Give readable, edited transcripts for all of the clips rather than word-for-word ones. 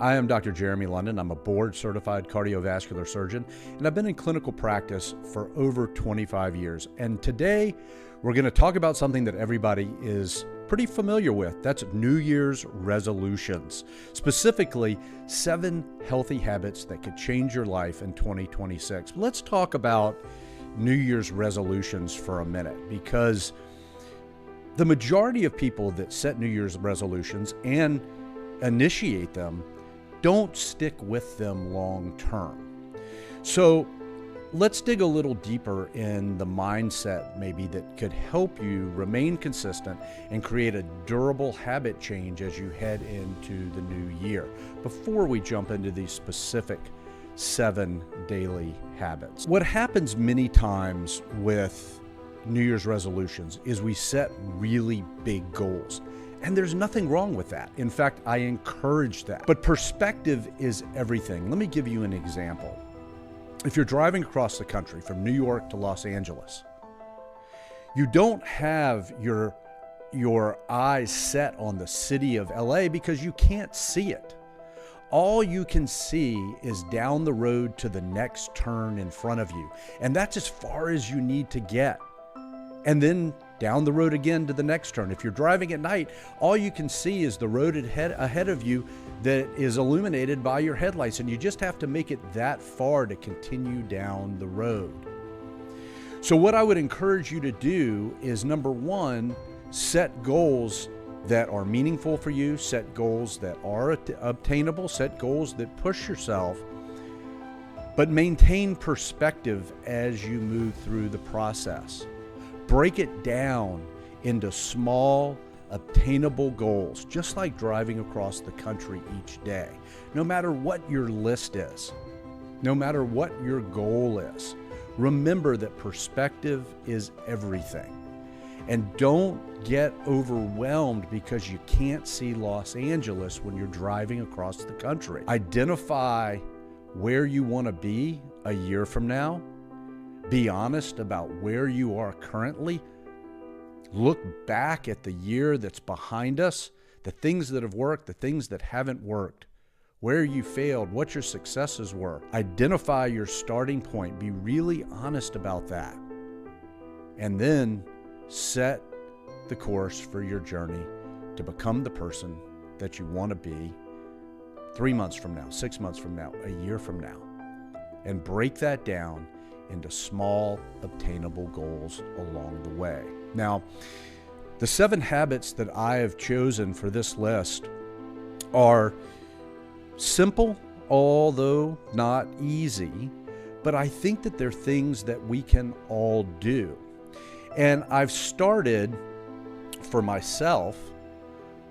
I am Dr. Jeremy London. I'm a board-certified cardiovascular surgeon, and I've been in clinical practice for over 25 years. And today, we're going to talk about something that everybody is pretty familiar with. That's New Year's resolutions. Specifically, 7 healthy habits that could change your life in 2026. Let's talk about New Year's resolutions for a minute, because the majority of people that set New Year's resolutions and initiate them don't stick with them long term. So let's dig a little deeper in the mindset maybe that could help you remain consistent and create a durable habit change as you head into the new year, before we jump into these specific 7 daily habits. What happens many times with New Year's resolutions is we set really big goals. And there's nothing wrong with that. In fact, I encourage that. But perspective is everything. Let me give you an example. If you're driving across the country from New York to Los Angeles, you don't have your eyes set on the city of LA because you can't see it. All you can see is down the road to the next turn in front of you. And that's as far as you need to get. And then down the road again to the next turn. If you're driving at night, all you can see is the road ahead of you that is illuminated by your headlights, and you just have to make it that far to continue down the road. So what I would encourage you to do is, number 1, set goals that are meaningful for you, set goals that are obtainable, set goals that push yourself, but maintain perspective as you move through the process. Break it down into small, obtainable goals, just like driving across the country each day. No matter what your list is, no matter what your goal is, remember that perspective is everything. And don't get overwhelmed because you can't see Los Angeles when you're driving across the country. Identify where you want to be a year from now. Be honest about where you are currently. Look back at the year that's behind us, the things that have worked, the things that haven't worked, where you failed, what your successes were. Identify your starting point. Be really honest about that. And then set the course for your journey to become the person that you want to be 3 months from now, 6 months from now, a year from now. And break that down into small, obtainable goals along the way. Now, the 7 habits that I have chosen for this list are simple, although not easy, but I think that they're things that we can all do. And I've started for myself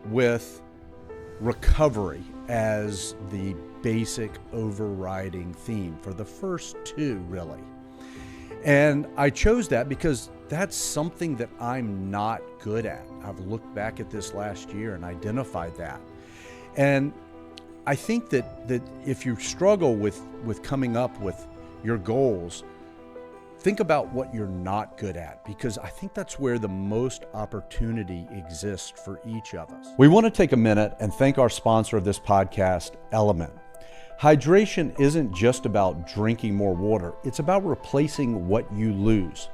with recovery as the basic overriding theme for the first 2, really. And I chose that because that's something that I'm not good at. I've looked back at this last year and identified that. And I think that if you struggle with coming up with your goals, think about what you're not good at, because I think that's where the most opportunity exists for each of us. We want to take a minute and thank our sponsor of this podcast, Element. Hydration isn't just about drinking more water. It's about replacing what you lose.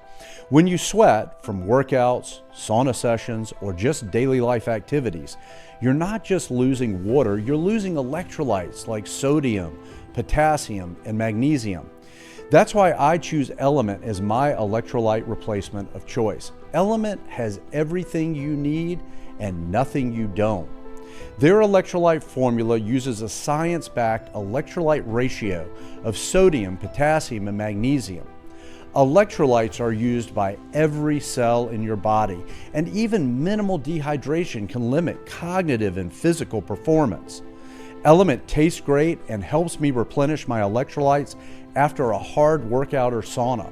When you sweat from workouts, sauna sessions, or just daily life activities, you're not just losing water, you're losing electrolytes like sodium, potassium, and magnesium. That's why I choose Element as my electrolyte replacement of choice. Element has everything you need and nothing you don't. Their electrolyte formula uses a science-backed electrolyte ratio of sodium, potassium, and magnesium. Electrolytes are used by every cell in your body, and even minimal dehydration can limit cognitive and physical performance. Element tastes great and helps me replenish my electrolytes after a hard workout or sauna.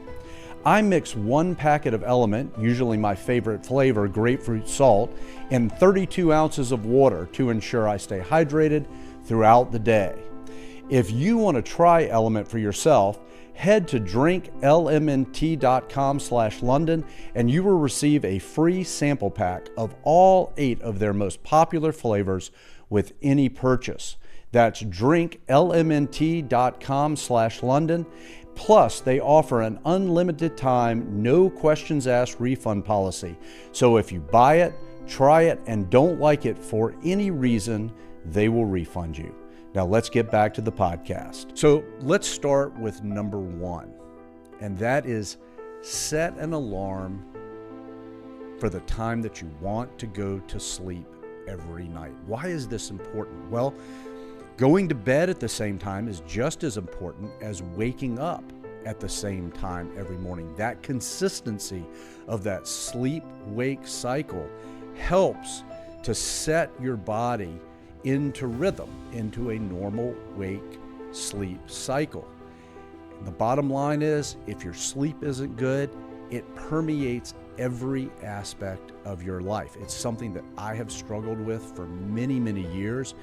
I mix 1 packet of Element, usually my favorite flavor, grapefruit salt, in 32 ounces of water to ensure I stay hydrated throughout the day. If you want to try Element for yourself, head to drinklmnt.com/London and you will receive a free sample pack of all 8 of their most popular flavors with any purchase. That's drinklmnt.com/London. Plus, they offer an unlimited time, no questions asked refund policy. So if you buy it, try it, and don't like it for any reason, they will refund you. Now let's get back to the podcast. So let's start with number one, and that is set an alarm for the time that you want to go to sleep every night. Why is this important? Well, going to bed at the same time is just as important as waking up at the same time every morning. That consistency of that sleep-wake cycle helps to set your body into rhythm, into a normal wake-sleep cycle. And the bottom line is, if your sleep isn't good, it permeates every aspect of your life. It's something that I have struggled with for many, many years.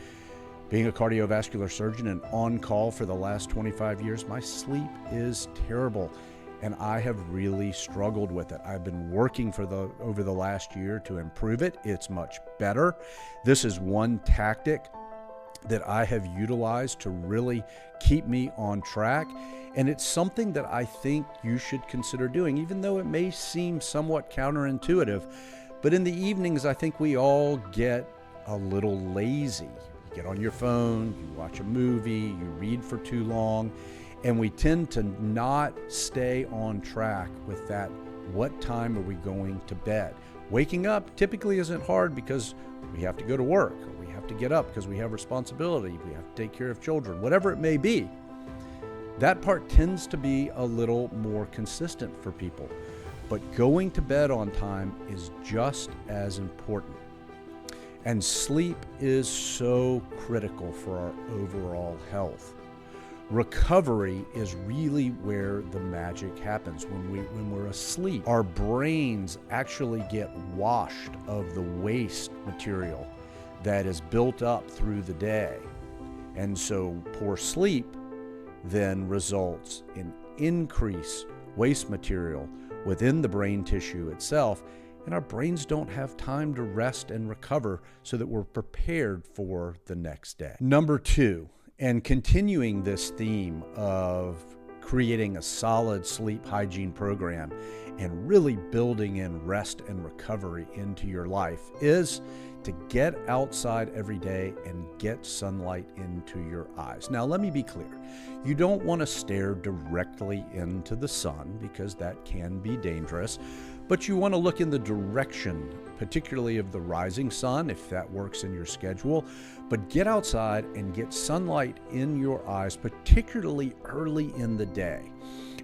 Being a cardiovascular surgeon and on call for the last 25 years, my sleep is terrible, and I have really struggled with it. I've been working over the last year to improve it. It's much better. This is one tactic that I have utilized to really keep me on track, and it's something that I think you should consider doing, even though it may seem somewhat counterintuitive. But in the evenings, I think we all get a little lazy. You get on your phone, you watch a movie, you read for too long, and we tend to not stay on track with that. What time are we going to bed? Waking up typically isn't hard because we have to go to work, or we have to get up because we have responsibility, we have to take care of children, whatever it may be. That part tends to be a little more consistent for people. But going to bed on time is just as important. And sleep is so critical for our overall health. Recovery is really where the magic happens. When we're asleep, our brains actually get washed of the waste material that is built up through the day. And so poor sleep then results in increased waste material within the brain tissue itself, and our brains don't have time to rest and recover so that we're prepared for the next day. Number two, and continuing this theme of creating a solid sleep hygiene program and really building in rest and recovery into your life, is to get outside every day and get sunlight into your eyes. Now, let me be clear. You don't want to stare directly into the sun because that can be dangerous, but you want to look in the direction, particularly of the rising sun, if that works in your schedule. But get outside and get sunlight in your eyes, particularly early in the day.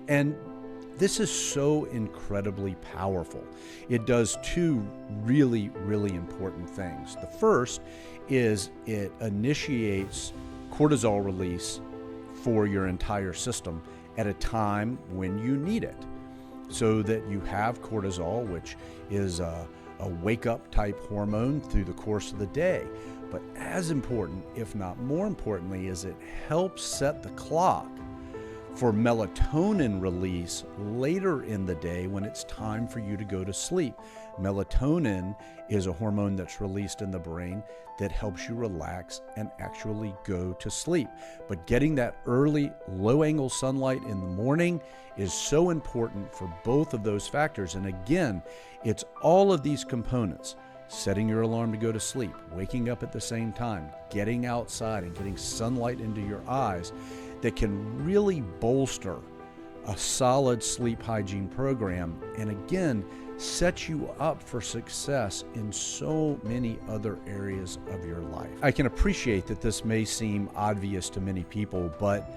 And this is so incredibly powerful. It does two really, really important things. The first is it initiates cortisol release for your entire system at a time when you need it, so that you have cortisol, which is a wake-up type hormone through the course of the day. But as important, if not more importantly, is it helps set the clock for melatonin release later in the day when it's time for you to go to sleep. Melatonin is a hormone that's released in the brain that helps you relax and actually go to sleep. But getting that early, low-angle sunlight in the morning is so important for both of those factors. And again, it's all of these components: setting your alarm to go to sleep, waking up at the same time, getting outside and getting sunlight into your eyes, that can really bolster a solid sleep hygiene program, and again, set you up for success in so many other areas of your life. I can appreciate that this may seem obvious to many people, but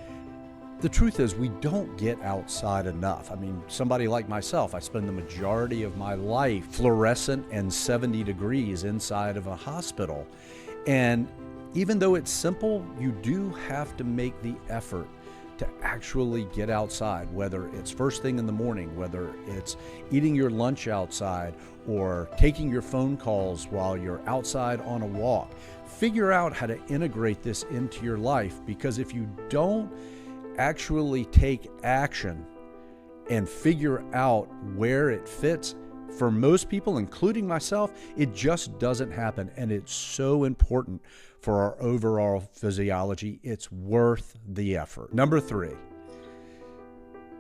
the truth is we don't get outside enough. I mean, somebody like myself, I spend the majority of my life fluorescent and 70 degrees inside of a hospital. And even though it's simple, you do have to make the effort to actually get outside, whether it's first thing in the morning, whether it's eating your lunch outside, or taking your phone calls while you're outside on a walk. Figure out how to integrate this into your life, because if you don't actually take action and figure out where it fits, for most people, including myself, it just doesn't happen. And it's so important for our overall physiology. It's worth the effort. Number 3,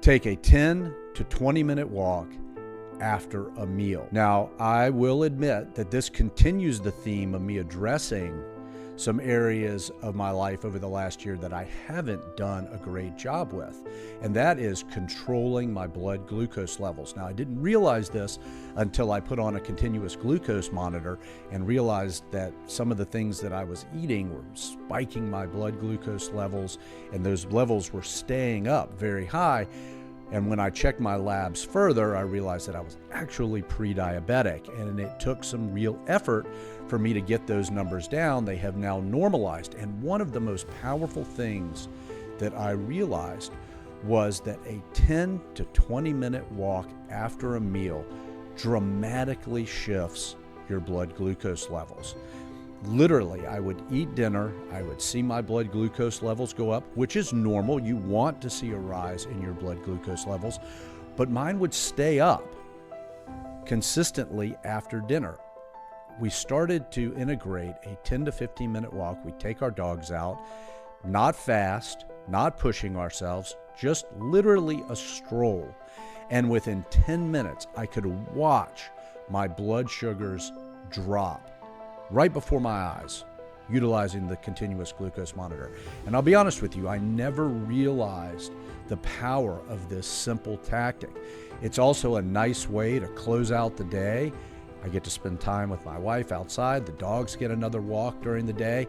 take a 10 to 20 minute walk after a meal. Now, I will admit that this continues the theme of me addressing some areas of my life over the last year that I haven't done a great job with, and that is controlling my blood glucose levels. Now, I didn't realize this until I put on a continuous glucose monitor and realized that some of the things that I was eating were spiking my blood glucose levels, and those levels were staying up very high. And when I checked my labs further, I realized that I was actually pre-diabetic, and it took some real effort for me to get those numbers down. They have now normalized. And one of the most powerful things that I realized was that a 10 to 20 minute walk after a meal dramatically shifts your blood glucose levels. Literally, I would eat dinner, I would see my blood glucose levels go up, which is normal. You want to see a rise in your blood glucose levels, but mine would stay up consistently after dinner. We started to integrate a 10 to 15 minute walk. We take our dogs out, not fast, not pushing ourselves, just literally a stroll. And within 10 minutes, I could watch my blood sugars drop right before my eyes, utilizing the continuous glucose monitor. And I'll be honest with you, I never realized the power of this simple tactic. It's also a nice way to close out the day. I get to spend time with my wife outside. The dogs get another walk during the day.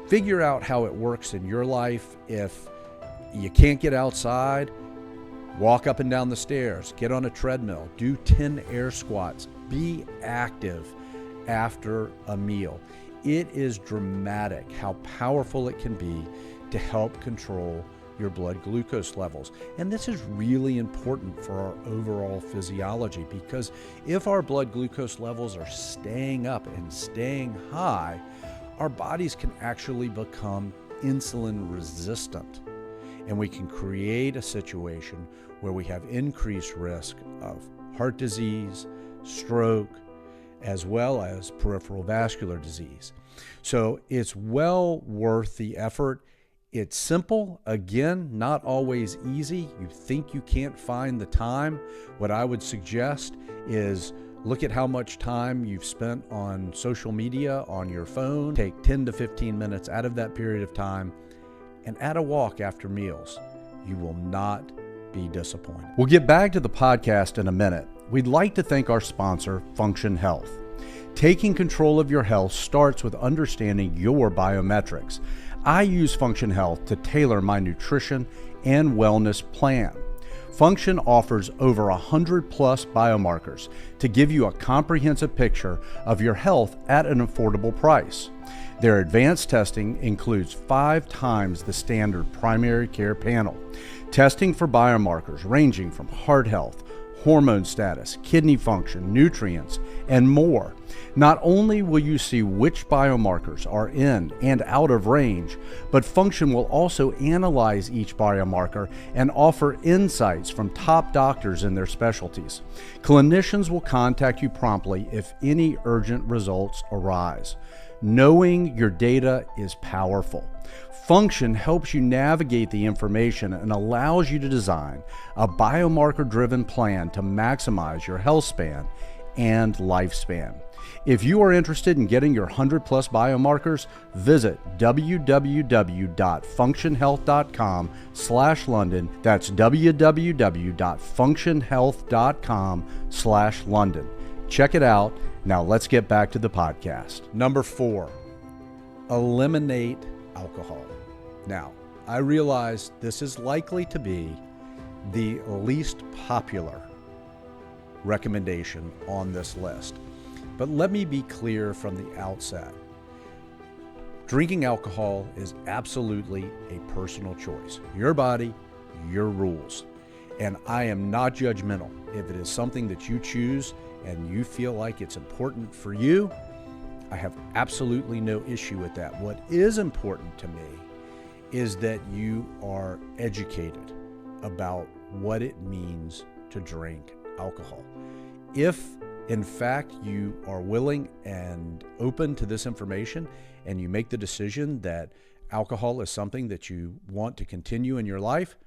Figure out how it works in your life. If you can't get outside, walk up and down the stairs, get on a treadmill, do 10 air squats, be active after a meal. It is dramatic how powerful it can be to help control your blood glucose levels. And this is really important for our overall physiology, because if our blood glucose levels are staying up and staying high, our bodies can actually become insulin resistant. And we can create a situation where we have increased risk of heart disease, stroke, as well as peripheral vascular disease. So it's well worth the effort. It's simple, again, not always easy. You think you can't find the time. What I would suggest is look at how much time you've spent on social media, on your phone. Take 10 to 15 minutes out of that period of time and add a walk after meals. You will not be disappointed. We'll get back to the podcast in a minute. We'd like to thank our sponsor, Function Health. Taking control of your health starts with understanding your biometrics. I use Function Health to tailor my nutrition and wellness plan. Function offers over 100 plus biomarkers to give you a comprehensive picture of your health at an affordable price. Their advanced testing includes 5 times the standard primary care panel, testing for biomarkers ranging from heart health, hormone status, kidney function, nutrients, and more. Not only will you see which biomarkers are in and out of range, but Function will also analyze each biomarker and offer insights from top doctors in their specialties. Clinicians will contact you promptly if any urgent results arise. Knowing your data is powerful. Function helps you navigate the information and allows you to design a biomarker-driven plan to maximize your health span and lifespan. If you are interested in getting your 100 plus biomarkers, visit www.functionhealth.com/London. That's www.functionhealth.com/London. Check it out. Now let's get back to the podcast. Number 4, eliminate alcohol. Now, I realize this is likely to be the least popular recommendation on this list, but let me be clear from the outset. Drinking alcohol is absolutely a personal choice. Your body, your rules. And I am not judgmental. If it is something that you choose and you feel like it's important for you, I have absolutely no issue with that. What is important to me is that you are educated about what it means to drink alcohol. if in fact you are willing and open to this information and you make the decision that alcohol is something that you want to continue in your life,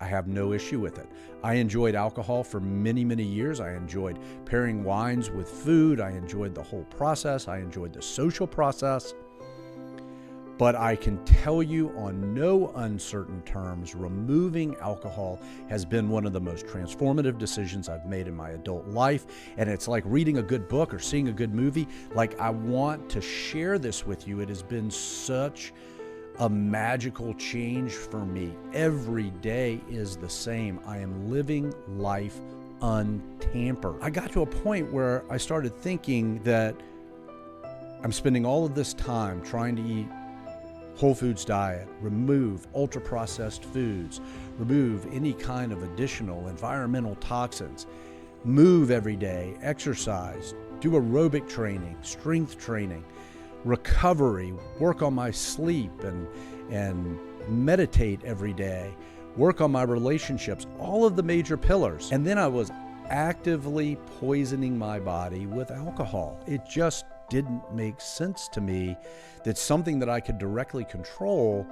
I have no issue with it. I enjoyed alcohol for many, many years. I enjoyed pairing wines with food. I enjoyed the whole process. I enjoyed the social process. But I can tell you on no uncertain terms, removing alcohol has been one of the most transformative decisions I've made in my adult life. And it's like reading a good book or seeing a good movie. Like, I want to share this with you. It has been such a magical change for me. Every day is the same. I am living life untampered. I got to a point where I started thinking that I'm spending all of this time trying to eat whole foods diet, remove ultra-processed foods, remove any kind of additional environmental toxins, move every day, exercise, do aerobic training, strength training, recovery, work on my sleep and meditate every day, work on my relationships, all of the major pillars. And then I was actively poisoning my body with alcohol. It just didn't make sense to me that something that I could directly control,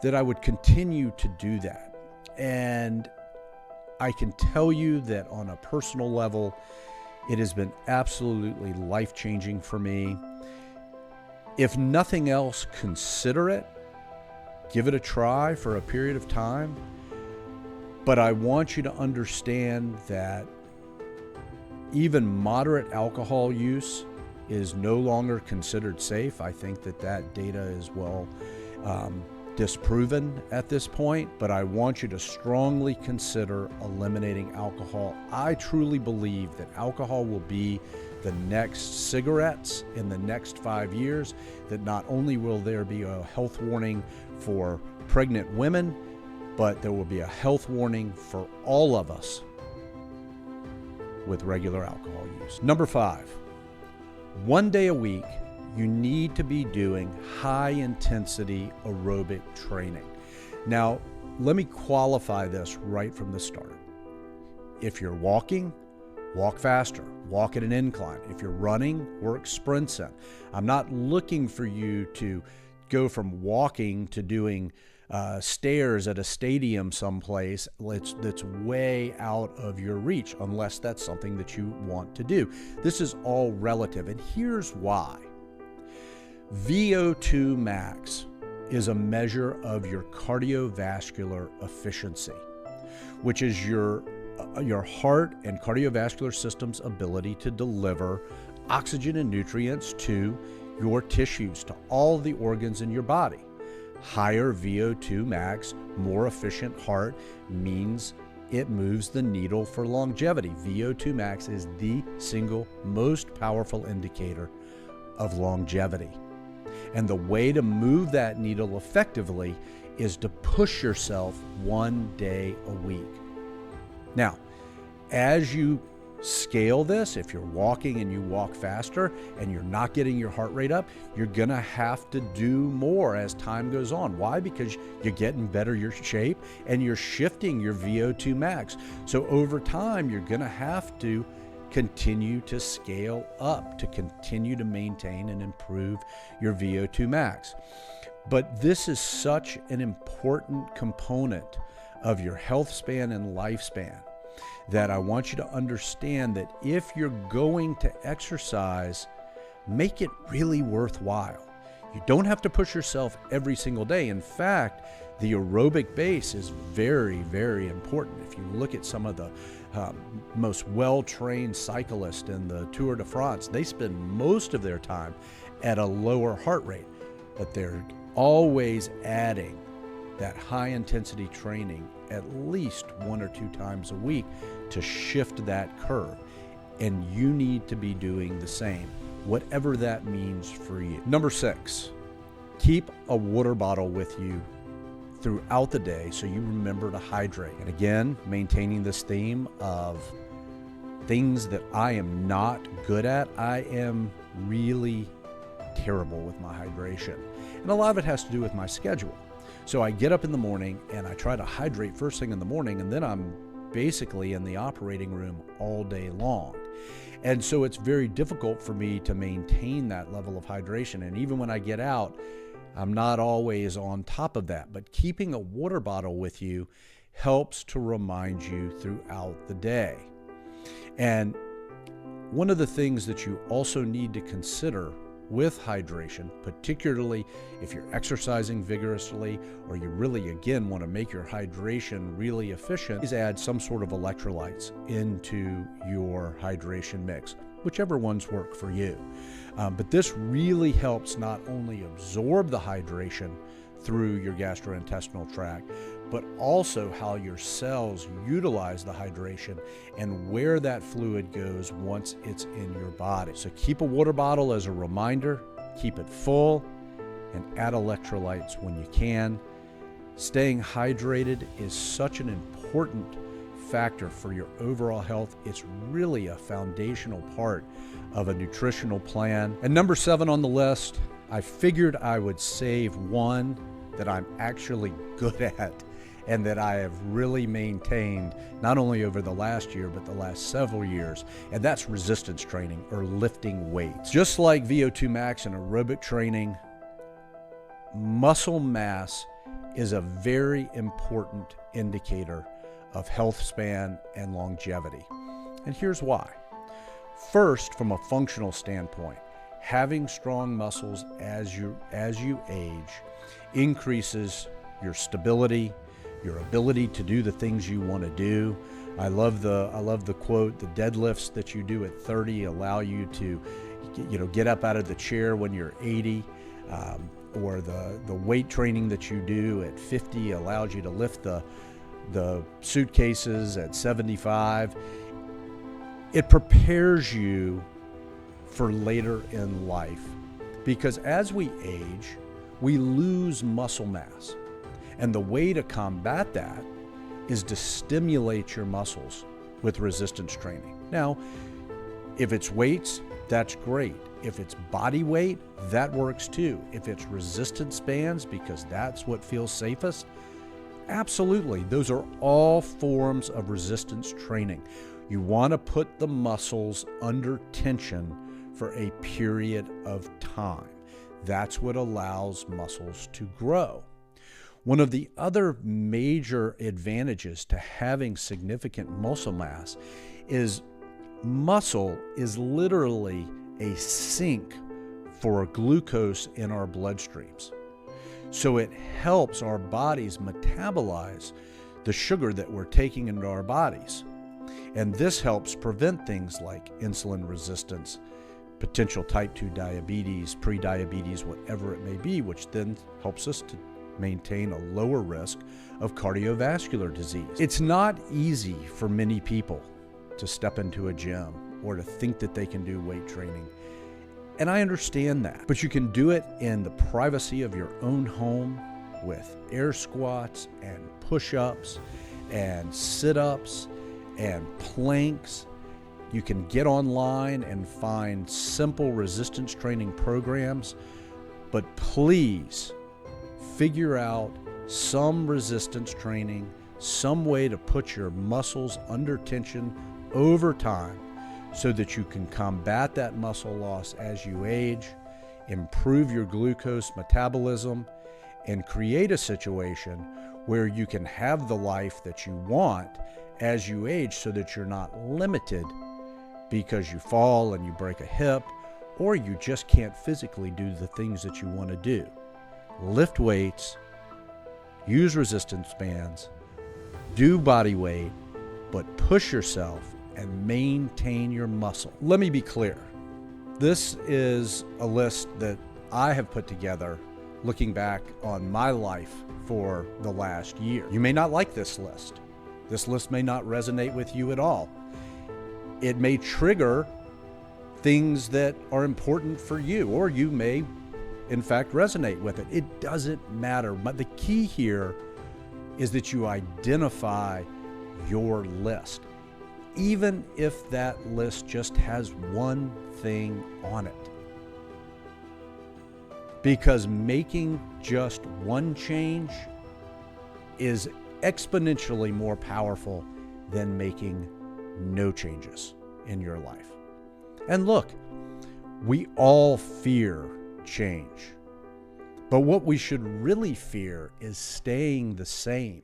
that I would continue to do that. And I can tell you that on a personal level, it has been absolutely life-changing for me. If nothing else, consider it. Give it a try for a period of time. But I want you to understand that even moderate alcohol use is no longer considered safe. I think that data is well disproven at this point, but I want you to strongly consider eliminating alcohol. I truly believe that alcohol will be the next cigarettes in the next 5 years, that not only will there be a health warning for pregnant women, but there will be a health warning for all of us with regular alcohol use. Number 5. 1 day a week, you need to be doing high-intensity aerobic training. Now, let me qualify this right from the start. If you're walking, walk faster, walk at an incline. If you're running, work sprints in. I'm not looking for you to go from walking to doing stairs at a stadium someplace that's way out of your reach, unless that's something that you want to do. This is all relative, and here's why. VO2 max is a measure of your cardiovascular efficiency, which is your heart and cardiovascular system's ability to deliver oxygen and nutrients to your tissues, to all the organs in your body. Higher VO2 max, more efficient heart means it moves the needle for longevity. VO2 max is the single most powerful indicator of longevity. And the way to move that needle effectively is to push yourself 1 day a week. Now, as you scale this, if you're walking and you walk faster and you're not getting your heart rate up, you're gonna have to do more as time goes on. Why? Because you're getting better your shape and you're shifting your VO2 max. So over time, you're gonna have to continue to scale up to continue to maintain and improve your VO2 max. But this is such an important component of your health span and lifespan that I want you to understand that if you're going to exercise, make it really worthwhile. You don't have to push yourself every single day. In fact, the aerobic base is very, very important. If you look at some of the most well-trained cyclists in the Tour de France, they spend most of their time at a lower heart rate, but they're always adding that high-intensity training at least 1 or 2 times a week to shift that curve. And you need to be doing the same, whatever that means for you. Number 6, keep a water bottle with you throughout the day so you remember to hydrate. And again, maintaining this theme of things that I am not good at. I am really terrible with my hydration. And a lot of it has to do with my schedule. So I get up in the morning and I try to hydrate first thing in the morning, and then I'm basically in the operating room all day long. And so it's very difficult for me to maintain that level of hydration. And even when I get out, I'm not always on top of that. But keeping a water bottle with you helps to remind you throughout the day. And one of the things that you also need to consider with hydration, particularly if you're exercising vigorously or you really, again, want to make your hydration really efficient, is add some sort of electrolytes into your hydration mix, whichever ones work for you. But this really helps not only absorb the hydration through your gastrointestinal tract, but also how your cells utilize the hydration and where that fluid goes once it's in your body. So keep a water bottle as a reminder, keep it full, and add electrolytes when you can. Staying hydrated is such an important factor for your overall health. It's really a foundational part of a nutritional plan. And number 7 on the list, I figured I would save one that I'm actually good at and that I have really maintained not only over the last year, but the last several years, and that's resistance training or lifting weights. Just like VO2 max and aerobic training, muscle mass is a very important indicator of health span and longevity. And here's why. First, from a functional standpoint, having strong muscles as you age increases your stability, your ability to do the things you want to do. I love the quote, the deadlifts that you do at 30 allow you to get up out of the chair when you're 80, or the weight training that you do at 50 allows you to lift the suitcases at 75. It prepares you for later in life, because as we age, we lose muscle mass. And the way to combat that is to stimulate your muscles with resistance training. Now, if it's weights, that's great. If it's body weight, that works too. If it's resistance bands, because that's what feels safest, absolutely. Those are all forms of resistance training. You want to put the muscles under tension for a period of time. That's what allows muscles to grow. One of the other major advantages to having significant muscle mass is muscle is literally a sink for glucose in our bloodstreams. So it helps our bodies metabolize the sugar that we're taking into our bodies. And this helps prevent things like insulin resistance, potential type 2 diabetes, prediabetes, whatever it may be, which then helps us to maintain a lower risk of cardiovascular disease. It's not easy for many people to step into a gym or to think that they can do weight training. And I understand that, but you can do it in the privacy of your own home with air squats and push-ups and sit-ups and planks. You can get online and find simple resistance training programs, but please figure out some resistance training, some way to put your muscles under tension over time so that you can combat that muscle loss as you age, improve your glucose metabolism, and create a situation where you can have the life that you want as you age so that you're not limited because you fall and you break a hip, or you just can't physically do the things that you want to do. Lift weights, use resistance bands, do body weight, but push yourself and maintain your muscle. Let me be clear. This is a list that I have put together looking back on my life for the last year. You may not like this list. This list may not resonate with you at all. It may trigger things that are important for you, or you may, in fact, resonate with it. It doesn't matter. But the key here is that you identify your list, even if that list just has one thing on it. Because making just one change is exponentially more powerful than making no changes in your life. And look, we all fear change. But what we should really fear is staying the same.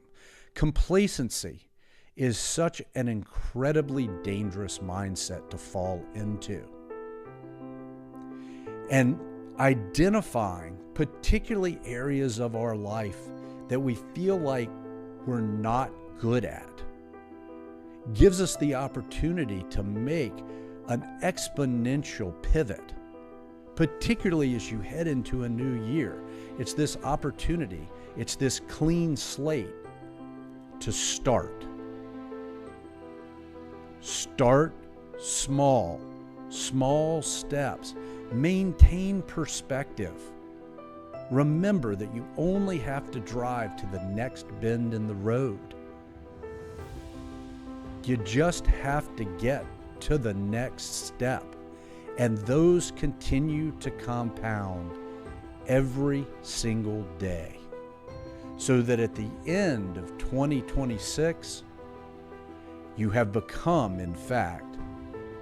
Complacency is such an incredibly dangerous mindset to fall into. And identifying particularly areas of our life that we feel like we're not good at gives us the opportunity to make an exponential pivot, particularly as you head into a new year. It's this opportunity, it's this clean slate to start. Start small, small steps. Maintain perspective. Remember that you only have to drive to the next bend in the road. You just have to get to the next step. And those continue to compound every single day. So that at the end of 2026, you have become, in fact,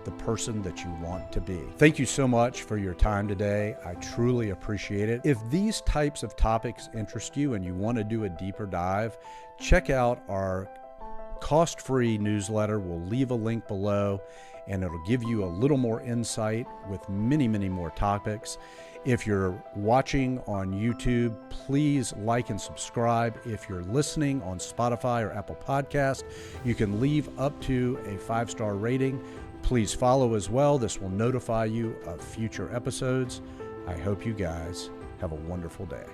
the person that you want to be. Thank you so much for your time today. I truly appreciate it. If these types of topics interest you and you want to do a deeper dive, check out our cost-free newsletter. We'll leave a link below, and it'll give you a little more insight with many, many more topics. If you're watching on YouTube, please like and subscribe. If you're listening on Spotify or Apple Podcast, you can leave up to a 5-star rating. Please follow as well. This will notify you of future episodes. I hope you guys have a wonderful day.